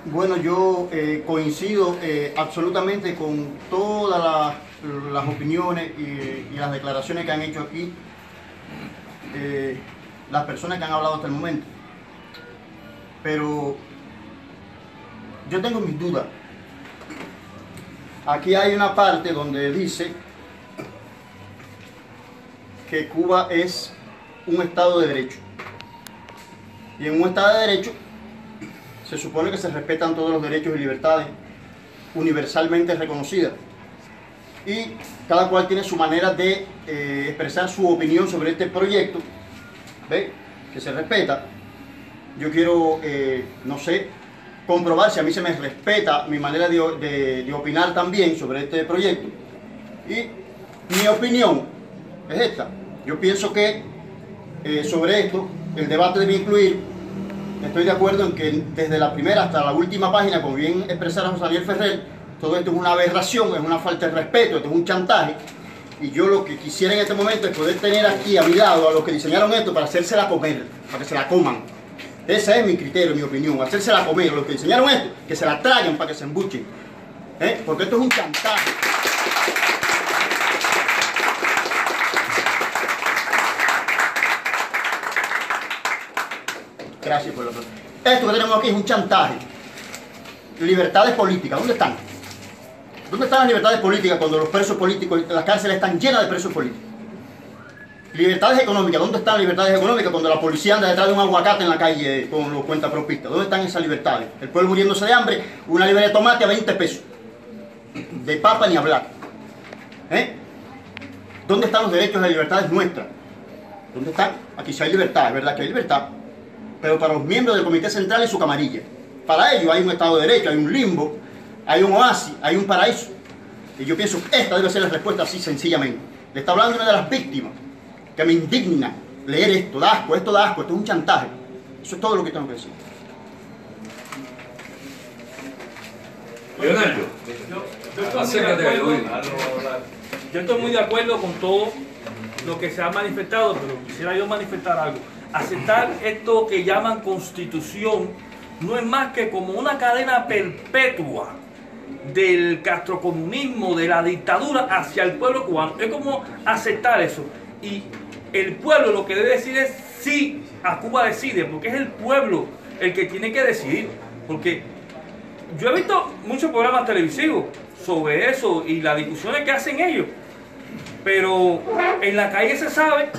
Bueno, yo coincido absolutamente con todas las opiniones y las declaraciones que han hecho aquí las personas que han hablado hasta el momento. Pero yo tengo mis dudas. Aquí hay una parte donde dice que Cuba es un Estado de Derecho. Y en un Estado de Derecho se supone que se respetan todos los derechos y libertades universalmente reconocidas. Y cada cual tiene su manera de expresar su opinión sobre este proyecto, ¿ve? Que se respeta. Yo quiero, no sé, comprobar si a mí se me respeta mi manera de opinar también sobre este proyecto. Y mi opinión es esta. Yo pienso que sobre esto el debate debe incluir, estoy de acuerdo en que desde la primera hasta la última página, como bien expresara José Daniel Ferrer, todo esto es una aberración, es una falta de respeto, esto es un chantaje. Y yo lo que quisiera en este momento es poder tener aquí a mi lado a los que diseñaron esto para hacérsela comer, para que se la coman. Ese es mi criterio, mi opinión, hacérsela comer. Los que diseñaron esto, que se la traguen para que se embuchen. Porque esto es un chantaje. Gracias por la pregunta. Esto que tenemos aquí es un chantaje. Libertades políticas, ¿dónde están? ¿Dónde están las libertades políticas cuando los presos políticos, las cárceles están llenas de presos políticos? Libertades económicas, ¿dónde están las libertades económicas cuando la policía anda detrás de un aguacate en la calle con los cuentapropistas? ¿Dónde están esas libertades? El pueblo muriéndose de hambre, una libra de tomate a 20 pesos. De papa ni hablar. ¿Dónde están los derechos de libertades nuestras? ¿Dónde están? Aquí sí hay libertad, es verdad que hay libertad. Pero para los miembros del Comité Central es su camarilla. Para ellos hay un Estado de Derecho, hay un limbo, hay un oasis, hay un paraíso. Y yo pienso que esta debe ser la respuesta así sencillamente. Le está hablando una de las víctimas, que me indigna leer esto, da asco, esto es un chantaje. Eso es todo lo que tengo que decir. Leonardo, yo estoy muy de acuerdo con todo lo que se ha manifestado, pero quisiera yo manifestar algo. Aceptar esto que llaman constitución no es más que como una cadena perpetua del castrocomunismo, de la dictadura hacia el pueblo cubano. Es como aceptar eso. Y el pueblo lo que debe decir es sí a Cuba decide, porque es el pueblo el que tiene que decidir. Porque yo he visto muchos programas televisivos sobre eso y las discusiones que hacen ellos. Pero en la calle se sabe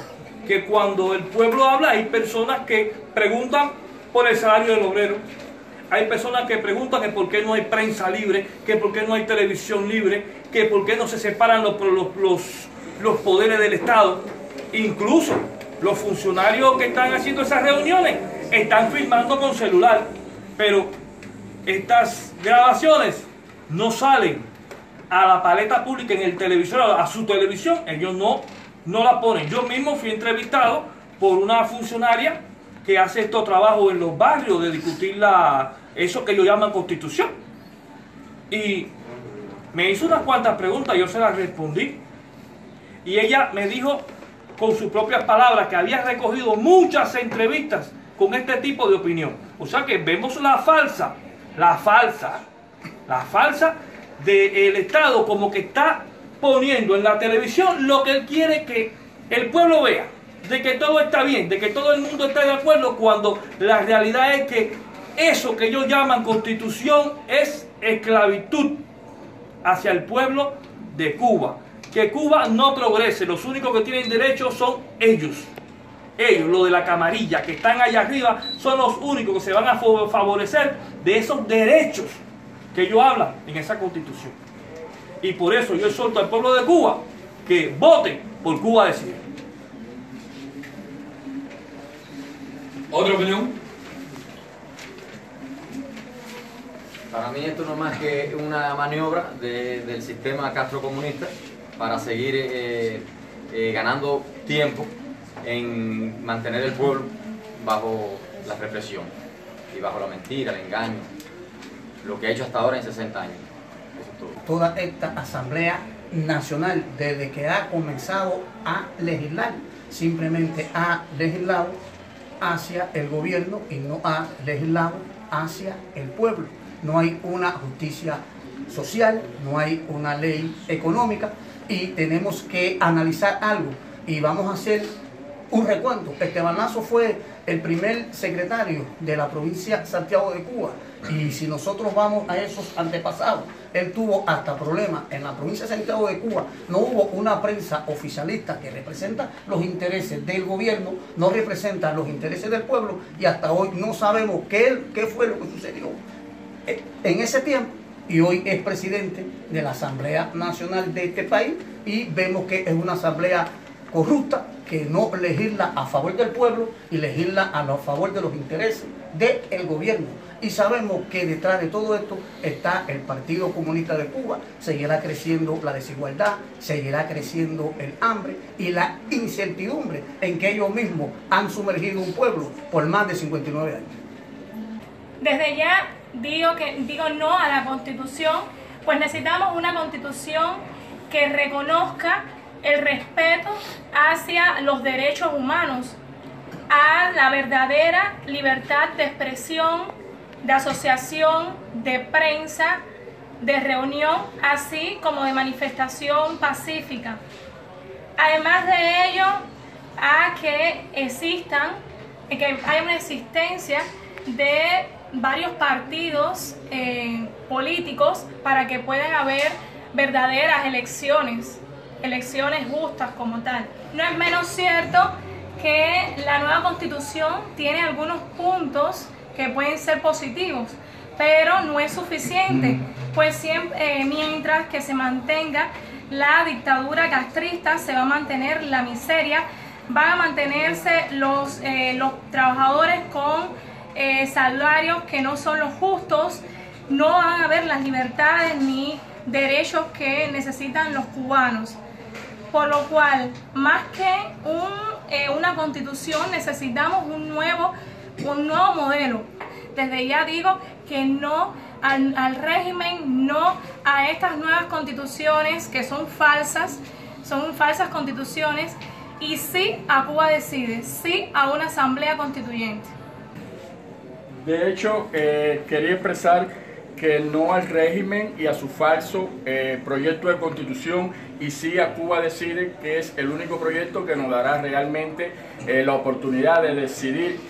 que cuando el pueblo habla hay personas que preguntan por el salario del obrero, hay personas que preguntan que por qué no hay prensa libre, que por qué no hay televisión libre, que por qué no se separan los poderes del Estado. Incluso los funcionarios que están haciendo esas reuniones están filmando con celular, pero estas grabaciones no salen a la paleta pública en el televisor, a su televisión, ellos no la ponen. Yo mismo fui entrevistado por una funcionaria que hace estos trabajos en los barrios de discutir eso que ellos llaman constitución. Y me hizo unas cuantas preguntas, yo se las respondí. Y ella me dijo con sus propias palabras que había recogido muchas entrevistas con este tipo de opinión. O sea que vemos la falsa del Estado como que está poniendo en la televisión lo que él quiere que el pueblo vea, de que todo está bien, de que todo el mundo está de acuerdo, cuando la realidad es que eso que ellos llaman constitución es esclavitud hacia el pueblo de Cuba. Que Cuba no progrese, los únicos que tienen derecho son ellos. Ellos, los de la camarilla, que están allá arriba, son los únicos que se van a favorecer de esos derechos que ellos hablan en esa constitución. Y por eso yo exhorto al pueblo de Cuba que vote por Cuba Decide. ¿Otra opinión? Para mí esto no es más que una maniobra del sistema castrocomunista para seguir ganando tiempo en mantener el pueblo bajo la represión y bajo la mentira, el engaño, lo que ha hecho hasta ahora en 60 años. Eso es todo. Toda esta Asamblea Nacional, desde que ha comenzado a legislar, simplemente ha legislado hacia el gobierno y no ha legislado hacia el pueblo. no hay una justicia social, no hay una ley económica y tenemos que analizar algo y vamos a hacer un recuento. Esteban Lazo fue el primer secretario de la provincia de Santiago de Cuba y si nosotros vamos a esos antepasados, él tuvo hasta problemas en la provincia de Santiago de Cuba. No hubo una prensa oficialista que representa los intereses del gobierno, no representa los intereses del pueblo y hasta hoy no sabemos qué fue lo que sucedió en ese tiempo. Y hoy es presidente de la Asamblea Nacional de este país y vemos que es una asamblea corrupta que no legisla a favor del pueblo y legisla a favor de los intereses del gobierno. Y sabemos que detrás de todo esto está el Partido Comunista de Cuba, seguirá creciendo la desigualdad, seguirá creciendo el hambre y la incertidumbre en que ellos mismos han sumergido un pueblo por más de 59 años. Desde ya digo no a la Constitución, pues necesitamos una Constitución que reconozca el respeto hacia los derechos humanos, a la verdadera libertad de expresión, de asociación, de prensa, de reunión, así como de manifestación pacífica. Además de ello, a que haya una existencia de varios partidos políticos para que puedan haber verdaderas elecciones justas como tal. No es menos cierto que la nueva Constitución tiene algunos puntos que pueden ser positivos, pero no es suficiente, pues siempre, mientras que se mantenga la dictadura castrista, se va a mantener la miseria, van a mantenerse los trabajadores con salarios que no son los justos, no van a haber las libertades ni derechos que necesitan los cubanos. Por lo cual, más que una constitución, necesitamos un nuevo modelo. Desde ya digo que no al régimen, no a estas nuevas constituciones que son falsas constituciones, y sí a Cuba Decide, sí a una asamblea constituyente. De hecho, quería expresar que no al régimen y a su falso proyecto de constitución, y sí a Cuba Decide, que es el único proyecto que nos dará realmente la oportunidad de decidir,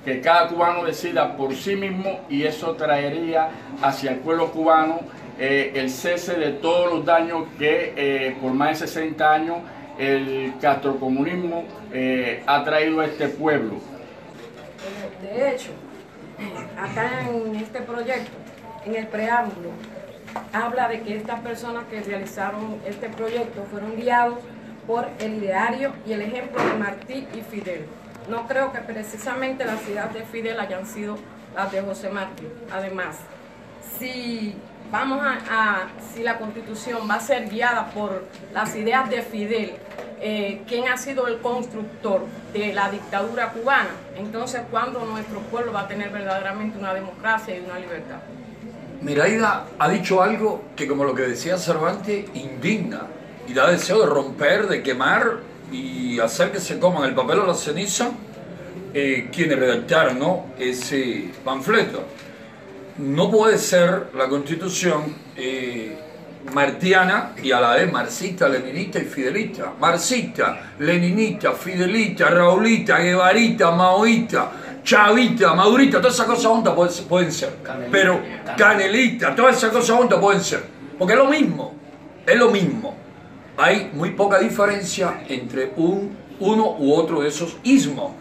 que cada cubano decida por sí mismo, y eso traería hacia el pueblo cubano el cese de todos los daños que por más de 60 años el castrocomunismo ha traído a este pueblo. De hecho, acá en este proyecto, en el preámbulo, habla de que estas personas que realizaron este proyecto fueron guiados por el ideario y el ejemplo de Martí y Fidel. No creo que precisamente las ideas de Fidel hayan sido las de José Martí. Además, si la Constitución va a ser guiada por las ideas de Fidel, quien ha sido el constructor de la dictadura cubana, entonces ¿cuándo nuestro pueblo va a tener verdaderamente una democracia y una libertad? Miraida ha dicho algo que, como lo que decía Cervantes, indigna y da deseo de romper, de quemar y hacer que se coman el papel o la ceniza quienes redactaron, ¿no?, ese panfleto. No puede ser la Constitución martiana y a la vez marxista, leninista y fidelista. Marxista, leninista, fidelista, raulista, guevarita, maoísta, chavita, madurita, todas esas cosas juntas pueden ser. Pero canelita, todas esas cosas juntas pueden ser. Porque es lo mismo, es lo mismo. Hay muy poca diferencia entre uno u otro de esos ismos.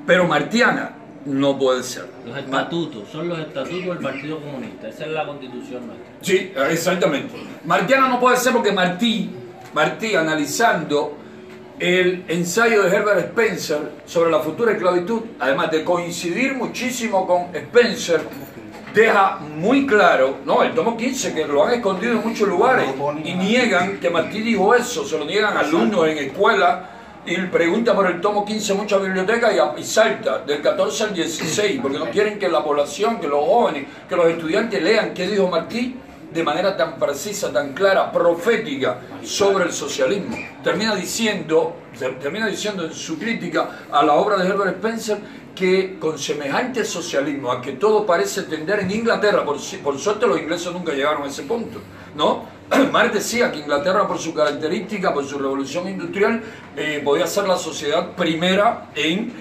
Pero martiana no puede ser. Los estatutos, son los estatutos del Partido Comunista. Esa es la Constitución nuestra. Sí, exactamente. Martiana no puede ser porque Martí, analizando el ensayo de Herbert Spencer sobre la futura esclavitud, además de coincidir muchísimo con Spencer, deja muy claro, no, el tomo 15, que lo han escondido en muchos lugares y niegan que Martí dijo eso, se lo niegan alumnos en escuela. Y pregunta por el tomo 15 en muchas bibliotecas y salta del 14 al 16, porque no quieren que la población, que los jóvenes, que los estudiantes lean qué dijo Martí de manera tan precisa, tan clara, profética sobre el socialismo. Termina diciendo en su crítica a la obra de Herbert Spencer que con semejante socialismo a que todo parece tender en Inglaterra, por suerte los ingleses nunca llegaron a ese punto, ¿no? Marx decía que Inglaterra, por su característica, por su revolución industrial, podía ser la sociedad primera en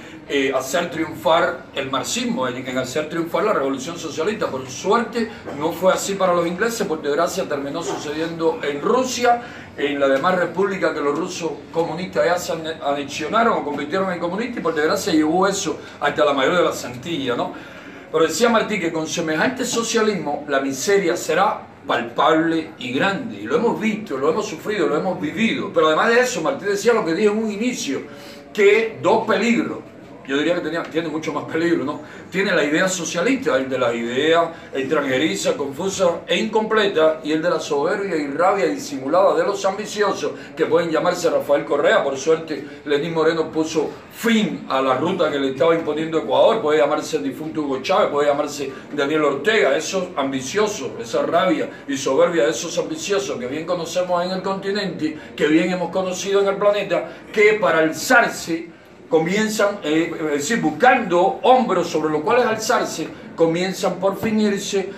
hacer triunfar el marxismo, en hacer triunfar la revolución socialista. Por suerte no fue así para los ingleses, por desgracia terminó sucediendo en Rusia, en la demás república que los rusos comunistas ya se anexionaron o convirtieron en comunistas, y por desgracia llevó eso hasta la mayoría de las Antillas, ¿no? Pero decía Martí que con semejante socialismo la miseria será palpable y grande, y lo hemos visto, lo hemos sufrido, lo hemos vivido. Pero además de eso, Martí decía lo que dije en un inicio, que dos peligros. Yo diría que tiene mucho más peligro, ¿no? Tiene la idea socialista, el de la idea extranjeriza, confusa e incompleta, y el de la soberbia y rabia disimulada de los ambiciosos, que pueden llamarse Rafael Correa. Por suerte, Lenín Moreno puso fin a la ruta que le estaba imponiendo Ecuador. Puede llamarse el difunto Hugo Chávez, puede llamarse Daniel Ortega. Esos ambiciosos, esa rabia y soberbia de esos ambiciosos que bien conocemos en el continente, que bien hemos conocido en el planeta, que para alzarse comienzan, es decir, buscando hombros sobre los cuales alzarse, comienzan por finirse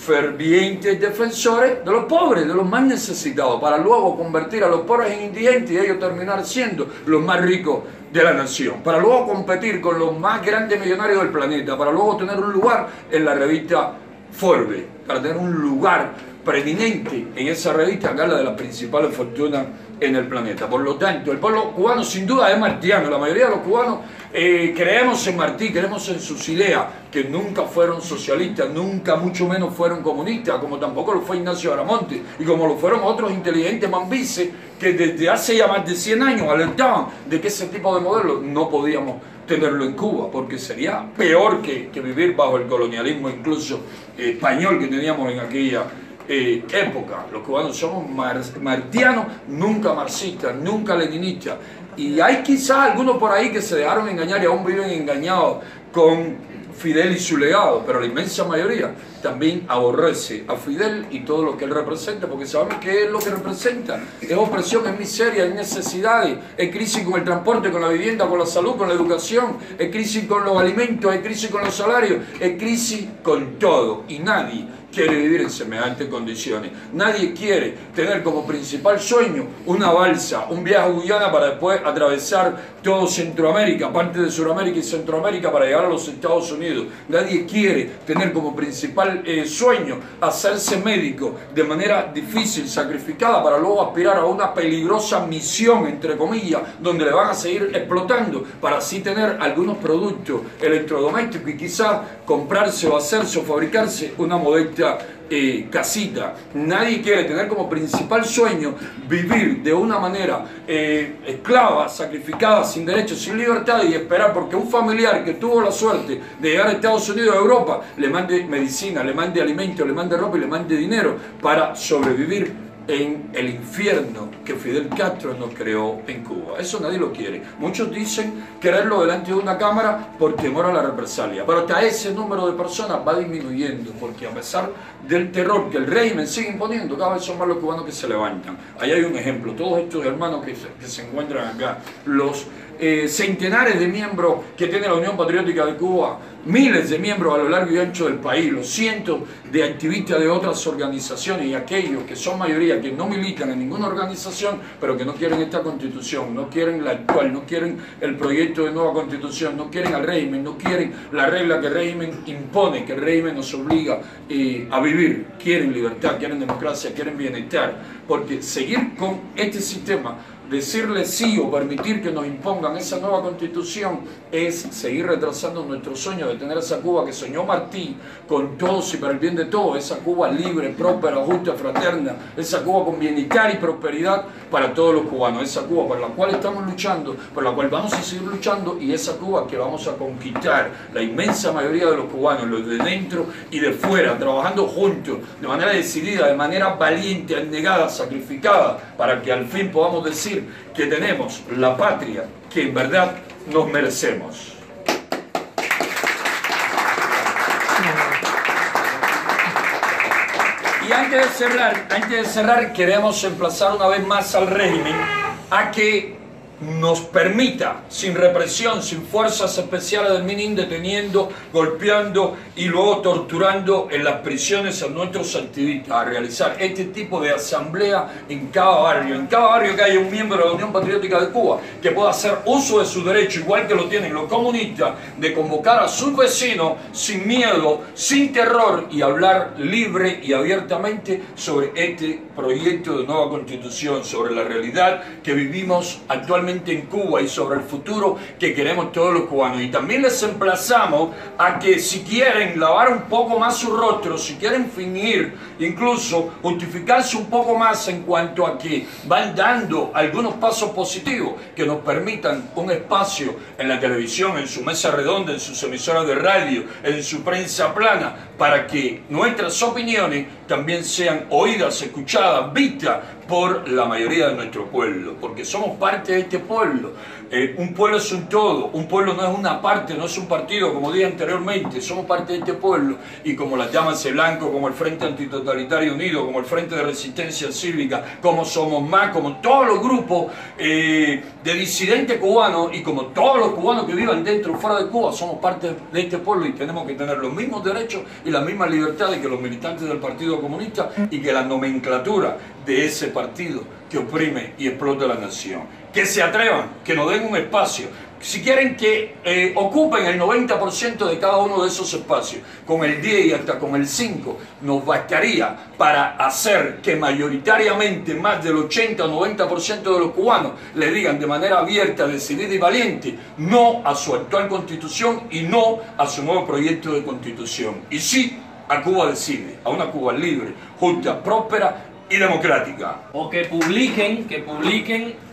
fervientes defensores de los pobres, de los más necesitados, para luego convertir a los pobres en indigentes y ellos terminar siendo los más ricos de la nación, para luego competir con los más grandes millonarios del planeta, para luego tener un lugar en la revista Forbes, para tener un lugar preeminente en esa revista, que habla de las principales fortunas en el planeta. Por lo tanto, el pueblo cubano sin duda es martiano. La mayoría de los cubanos creemos en Martí, creemos en sus ideas, que nunca fueron socialistas, nunca mucho menos fueron comunistas, como tampoco lo fue Ignacio Aramonte, y como lo fueron otros inteligentes mambises que desde hace ya más de 100 años alertaban de que ese tipo de modelo no podíamos tenerlo en Cuba, porque sería peor que vivir bajo el colonialismo incluso español que teníamos en aquella época. Los cubanos somos martianos, nunca marxistas, nunca leninistas, y hay quizás algunos por ahí que se dejaron engañar y aún viven engañados con Fidel y su legado, pero la inmensa mayoría también aborrece a Fidel y todo lo que él representa, porque sabemos que es lo que representa: es opresión, es miseria, es necesidades, es crisis con el transporte, con la vivienda, con la salud, con la educación, es crisis con los alimentos, es crisis con los salarios, es crisis con todo, y nadie quiere vivir en semejantes condiciones. Nadie quiere tener como principal sueño una balsa, un viaje a Guyana para después atravesar todo Centroamérica, parte de Sudamérica y Centroamérica para llegar a los Estados Unidos. Nadie quiere tener como principal sueño hacerse médico de manera difícil, sacrificada, para luego aspirar a una peligrosa misión, entre comillas, donde le van a seguir explotando para así tener algunos productos electrodomésticos y quizás comprarse o hacerse o fabricarse una modesta casita. Nadie quiere tener como principal sueño vivir de una manera esclava, sacrificada, sin derechos, sin libertad, y esperar porque un familiar que tuvo la suerte de llegar a Estados Unidos o Europa le mande medicina, le mande alimentos, le mande ropa y le mande dinero para sobrevivir en el infierno que Fidel Castro nos creó en Cuba. Eso nadie lo quiere. Muchos dicen quererlo delante de una cámara por temor a la represalia, pero hasta ese número de personas va disminuyendo, porque a pesar del terror que el régimen sigue imponiendo, cada vez son más los cubanos que se levantan. Ahí hay un ejemplo: todos estos hermanos que se encuentran acá, los centenares de miembros que tiene la Unión Patriótica de Cuba, miles de miembros a lo largo y ancho del país, los cientos de activistas de otras organizaciones y aquellos que son mayoría, que no militan en ninguna organización, pero que no quieren esta constitución, no quieren la actual, no quieren el proyecto de nueva constitución, no quieren al régimen, no quieren la regla que el régimen impone, que el régimen nos obliga a vivir. Quieren libertad, quieren democracia, quieren bienestar, porque seguir con este sistema, decirle sí o permitir que nos impongan esa nueva constitución, es seguir retrasando nuestro sueño de tener esa Cuba que soñó Martí, con todos y para el bien de todos, esa Cuba libre, próspera, justa, fraterna, esa Cuba con bienestar y prosperidad para todos los cubanos, esa Cuba por la cual estamos luchando, por la cual vamos a seguir luchando, y esa Cuba que vamos a conquistar la inmensa mayoría de los cubanos, los de dentro y de fuera, trabajando juntos, de manera decidida, de manera valiente, abnegada, sacrificada, para que al fin podamos decir que tenemos la patria que en verdad nos merecemos. Y antes de cerrar, queremos emplazar una vez más al régimen a que nos permita, sin represión, sin fuerzas especiales del MININ, deteniendo, golpeando y luego torturando en las prisiones a nuestros activistas, a realizar este tipo de asamblea en cada barrio que haya un miembro de la Unión Patriótica de Cuba que pueda hacer uso de su derecho, igual que lo tienen los comunistas, de convocar a sus vecinos sin miedo, sin terror, y hablar libre y abiertamente sobre este proyecto de nueva constitución, sobre la realidad que vivimos actualmente en Cuba y sobre el futuro que queremos todos los cubanos. Y también les emplazamos a que, si quieren lavar un poco más su rostro, si quieren fingir, incluso justificarse un poco más en cuanto a que van dando algunos pasos positivos que nos permitan un espacio en la televisión, en su mesa redonda, en sus emisoras de radio, en su prensa plana, para que nuestras opiniones también sean oídas, escuchadas, vistas por la mayoría de nuestro pueblo, porque somos parte de este pueblo. Un pueblo es un todo, un pueblo no es una parte, no es un partido, como dije anteriormente, somos parte de este pueblo, y como las Llamas Blanco, como el Frente Antitotalitario Unido, como el Frente de Resistencia Cívica, como Somos Más, como todos los grupos de disidentes cubanos, y como todos los cubanos que vivan dentro o fuera de Cuba, somos parte de este pueblo y tenemos que tener los mismos derechos y las mismas libertades que los militantes del Partido Comunista y que la nomenclatura de ese partido que oprime y explota la nación. Que se atrevan, que nos den un espacio. Si quieren que ocupen el 90% de cada uno de esos espacios, con el 10 y hasta con el 5, nos bastaría para hacer que mayoritariamente más del 80 o 90% de los cubanos le digan de manera abierta, decidida y valiente no a su actual constitución y no a su nuevo proyecto de constitución. Y sí a Cuba Decide, a una Cuba libre, justa, próspera y democrática. O que publiquen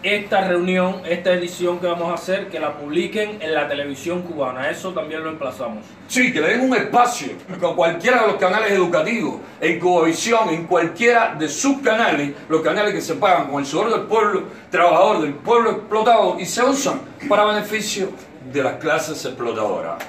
esta reunión, esta edición que vamos a hacer, que la publiquen en la televisión cubana. Eso también lo emplazamos. Sí, que le den un espacio con cualquiera de los canales educativos, en Cubavisión, en cualquiera de sus canales, los canales que se pagan con el sudor del pueblo trabajador, del pueblo explotado, y se usan para beneficio de las clases explotadoras.